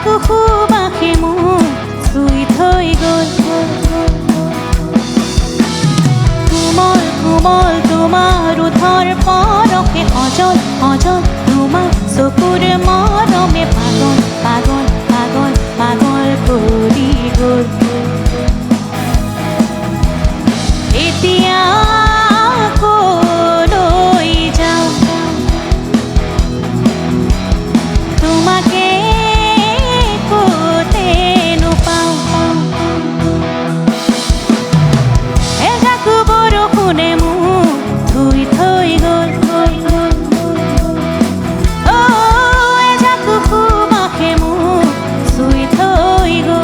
এজাকো সুবাসে মোক চুই থৈ গ'ল। কোমল কোমল তোমাৰ ওঠৰ পৰশে অজল অজল তোমাৰ চকুৰ মৰমে পাগল পাগল পাগল পাগল কৰি গ'ল। এতিয়া কলৈ যাওঁ তোমাকে ক'তে নোপাওঁ। এজাকো বৰষুণে মোক ধুই থৈ গ'ল। এজাকো সুবাসে মোক চুই থৈ গ'ল।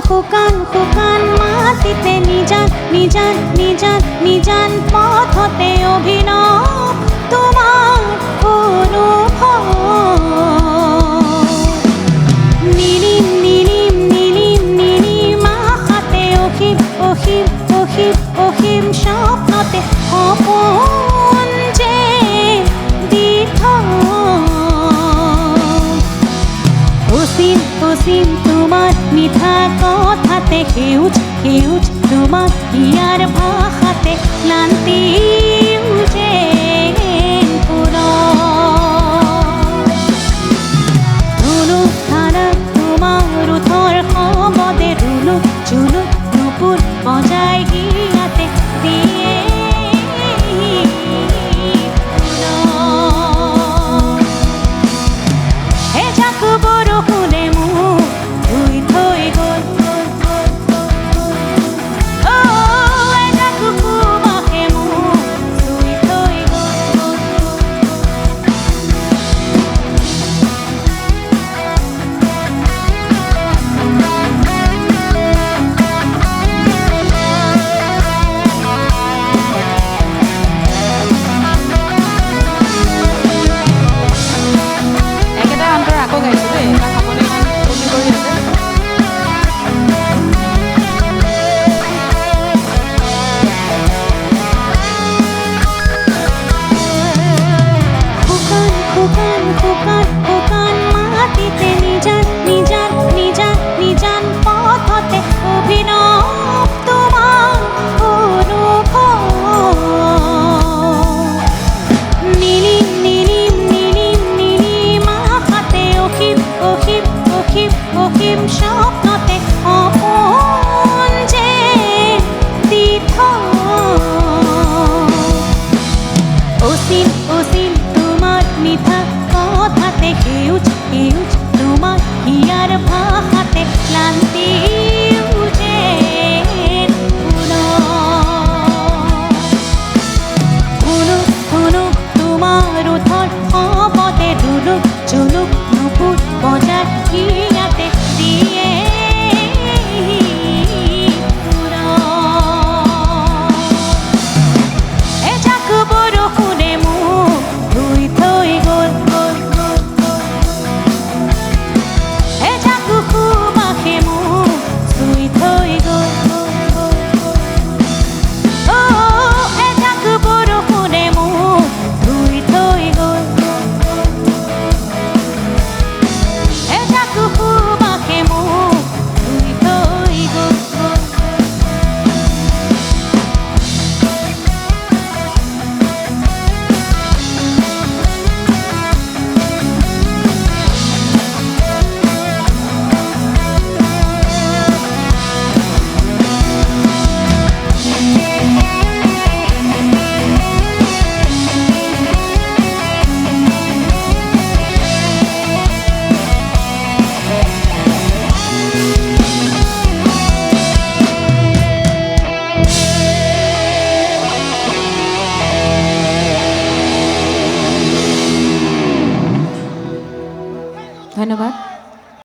শুকান শুকান মাটিতে নিজান নিজান নিজান নিজান পথতে অভিনৱ তোমাৰ অনুভৱ। নীলিম নীলিম নীলিম নীলিম আশাতে অসীম অসীম অসীম অসীম স্বপ্নতে সপোন যে দি অসীম অসীম তোমাৰ মিঠা কথাতে সেউজ সেউজ তোমাৰ ইয়াৰ ভাষাতে ক্লান্তি যেন ধুনু ধাৰা তোমাৰ ওঠৰ শব্দে ৰুনুক জুনুক নুপুৰ বজাই গিয়াতে দিয়ে এজাকো বৰষুণে মোক ধুই থৈ গ'ল। এজাকো সুবাসে মোক চুই থৈ গ'ল। একেটা অন্তৰ আকৌ গাইছোঁ দেই, এটা সময় ইমান ফূৰ্তি কৰি আছে। শুকান শুকান শুকান শুকান মাটিতে নিজান নিজান নিজান নিজান পথতে অভিনৱ তোমাৰ অনুভৱ। নীলিম নীলিম নীলিম নীলিম আশাতে অসীম অসীম অসীম অসীম স্বপ্নতে সপোন যে দি অসীম অসীম তোমাৰ মিঠা কথাতে সেউজ সেউজ তোমাৰ হিয়াৰ ভাষাতে ক্লান্তি যেন শুনো শুনো তোমাৰ ওঠৰ শব্দে ৰুনুক জুনুক নুপুৰ বজাই ইয়াতে দিয়ে এজাকো বৰষুণে মোক ধুই থৈ গ'ল। এজাকো সুবাসে মোক চুই থৈ গ'ল। ধন্যবাদ।